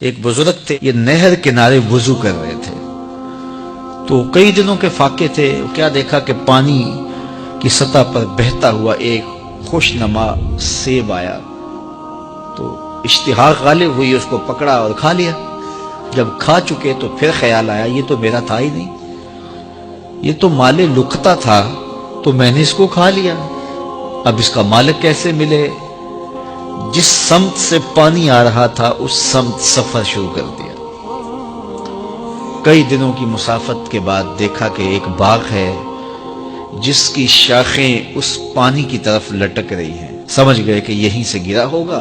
ایک بزرگ تھے، یہ نہر کنارے وضو کر رہے تھے تو کئی دنوں کے فاقے تھے۔ کیا دیکھا کہ پانی کی سطح پر بہتا ہوا ایک خوش نما سیب آیا تو اشتہاق غالب ہوئی، اس کو پکڑا اور کھا لیا۔ جب کھا چکے تو پھر خیال آیا یہ تو میرا تھا ہی نہیں، یہ تو مال لقطہ تھا، تو میں نے اس کو کھا لیا، اب اس کا مالک کیسے ملے؟ جس سمت سے پانی آ رہا تھا اس سمت سفر شروع کر دیا۔ کئی دنوں کی مسافت کے بعد دیکھا کہ ایک باغ ہے جس کی شاخیں اس پانی کی طرف لٹک رہی ہیں۔ سمجھ گئے کہ یہیں سے گرا ہوگا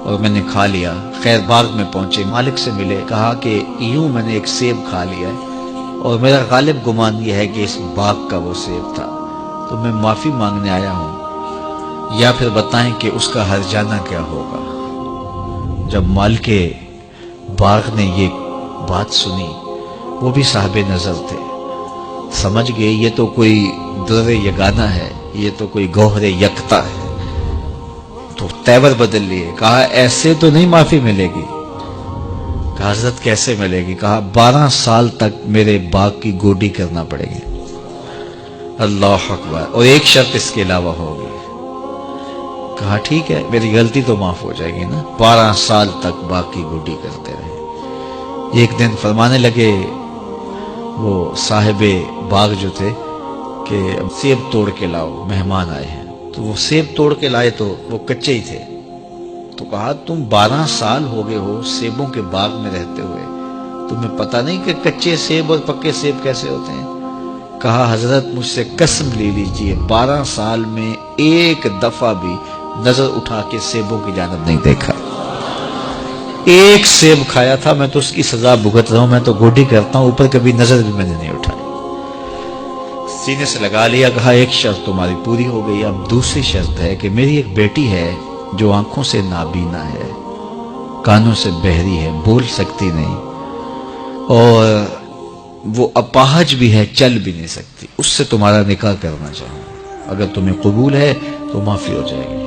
اور میں نے کھا لیا۔ خیر باغ میں پہنچے، مالک سے ملے، کہا کہ یوں میں نے ایک سیب کھا لیا ہے اور میرا غالب گمان یہ ہے کہ اس باغ کا وہ سیب تھا، تو میں معافی مانگنے آیا ہوں، یا پھر بتائیں کہ اس کا ہرجانہ کیا ہوگا۔ جب مالک باغ نے یہ بات سنی، وہ بھی صاحب نظر تھے، سمجھ گئے یہ تو کوئی در یگانہ ہے، یہ تو کوئی گوہر یکتا ہے، تو تیور بدل لیے۔ کہا ایسے تو نہیں معافی ملے گی۔ کہا حضرت کیسے ملے گی؟ کہا 12 سال تک میرے باغ کی گوڈی کرنا پڑے گی۔ اللہ اکبر، اور ایک شرط اس کے علاوہ ہوگی۔ کہا ٹھیک ہے، میری غلطی تو معاف ہو جائے گی نا۔ 12 سال تک باغ کی گوڈی کرتے رہے۔ ایک دن فرمانے لگے وہ صاحب باغ جو تھے کہ سیب توڑ کے لاؤ، مہمان آئے ہیں۔ تو وہ سیب توڑ کے لائے تو وہ کچے ہی تھے۔ تو کہا تم 12 سال ہو گئے ہو سیبوں کے باغ میں رہتے ہوئے، تمہیں پتہ نہیں کہ کچے سیب اور پکے سیب کیسے ہوتے ہیں؟ کہا حضرت مجھ سے قسم لے لیجئے 12 سال میں ایک دفعہ بھی نظر اٹھا کے سیبوں کی جانب نہیں دیکھا۔ ایک سیب کھایا تھا، میں تو اس کی سزا بھگت رہا ہوں، میں تو گوڈی کرتا ہوں، اوپر کبھی نظر بھی میں نے نہیں اٹھائی۔ سینے سے لگا لیا، کہا ایک شرط تمہاری پوری ہو گئی، اب دوسری شرط ہے کہ میری ایک بیٹی ہے جو آنکھوں سے نابینا ہے، کانوں سے بہری ہے، بول سکتی نہیں، اور وہ اپاہج بھی ہے، چل بھی نہیں سکتی، اس سے تمہارا نکاح کرنا چاہوں، اگر تمہیں قبول ہے تو معافی ہو جائے گی۔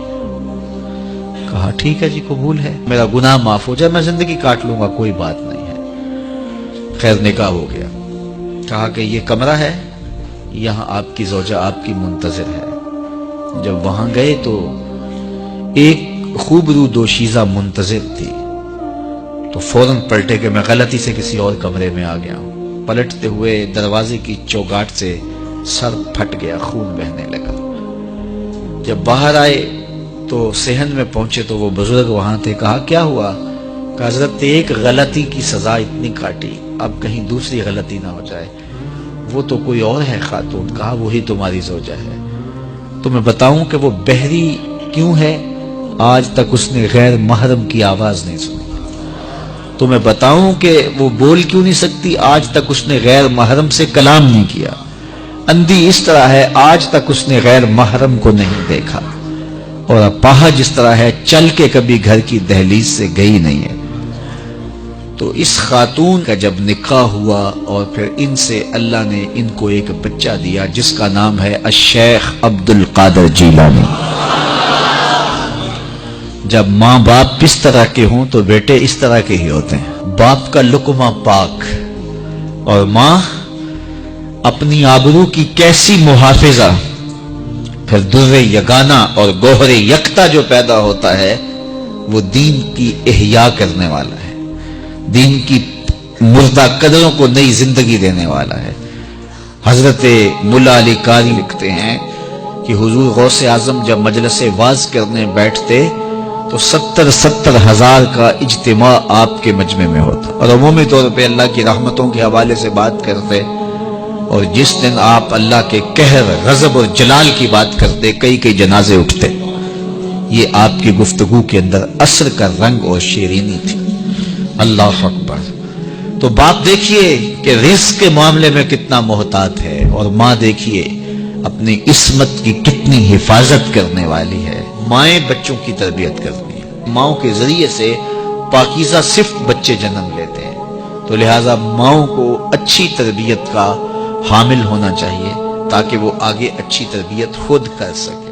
کہا ٹھیک ہے جی قبول ہے، میرا گناہ معاف ہو جائے، میں زندگی کاٹ لوں گا، کوئی بات نہیں ہے۔ خیر نکاح ہو گیا۔ کہا کہ یہ کمرہ ہے، یہاں آپ کی زوجہ آپ کی منتظر ہے۔ جب وہاں گئے تو ایک خوبرو دوشیزہ منتظر تھی، تو فوراً پلٹے کہ میں غلطی سے کسی اور کمرے میں آ گیا ہوں۔ پلٹتے ہوئے دروازے کی چوگاٹ سے سر پھٹ گیا، خون بہنے لگا۔ جب باہر آئے تو صحن میں پہنچے تو وہ بزرگ وہاں تھے۔ کہا کیا ہوا؟ کہ حضرت ایک غلطی کی سزا اتنی کاٹی، اب کہیں دوسری غلطی نہ ہو جائے۔ وہ تو کوئی اور ہے خاتون۔ کہا وہی تمہاری زوجہ ہے۔ تو میں بتاؤں کہ وہ بہری کیوں ہے؟ آج تک اس نے غیر محرم کی آواز نہیں سنی۔ تو میں بتاؤں کہ وہ بول کیوں نہیں سکتی؟ آج تک اس نے غیر محرم سے کلام نہیں کیا۔ اندھی اس طرح ہے، آج تک اس نے غیر محرم کو نہیں دیکھا، اور اپاہج اس طرح ہے، چل کے کبھی گھر کی دہلیز سے گئی نہیں ہے۔ تو اس خاتون کا جب نکاح ہوا اور پھر ان سے اللہ نے ان کو ایک بچہ دیا جس کا نام ہے الشیخ عبد القادر جیلانی۔ جب ماں باپ اس طرح کے ہوں تو بیٹے اس طرح کے ہی ہوتے ہیں۔ باپ کا لقمہ پاک اور ماں اپنی آبرو کی کیسی محافظہ، پھر در یگانہ اور گوہر یکتا جو پیدا ہوتا ہے وہ دین کی احیاء کرنے والا ہے، دین کی مردہ قدروں کو نئی زندگی دینے والا ہے۔ حضرت ملا علی قاری لکھتے ہیں کہ حضور غوث اعظم جب مجلس واعظ کرنے بیٹھتے تو 70 ہزار کا اجتماع آپ کے مجمع میں ہوتا، اور عمومی طور پہ اللہ کی رحمتوں کے حوالے سے بات کرتے، اور جس دن آپ اللہ کے قہر، غضب اور جلال کی بات کرتے کئی جنازے اٹھتے۔ یہ آپ کی گفتگو کے اندر عصر کا رنگ اور شیرینی تھی۔ اللہ اکبر۔ تو باپ دیکھیے کہ رزق کے معاملے میں کتنا محتاط ہے، اور ماں دیکھیے اپنی عصمت کی کتنی حفاظت کرنے والی ہے۔ مائیں بچوں کی تربیت کرتی ہیں، ماؤں کے ذریعے سے پاکیزہ صرف بچے جنم لیتے ہیں، تو لہٰذا ماؤں کو اچھی تربیت کا حامل ہونا چاہیے تاکہ وہ آگے اچھی تربیت خود کر سکے۔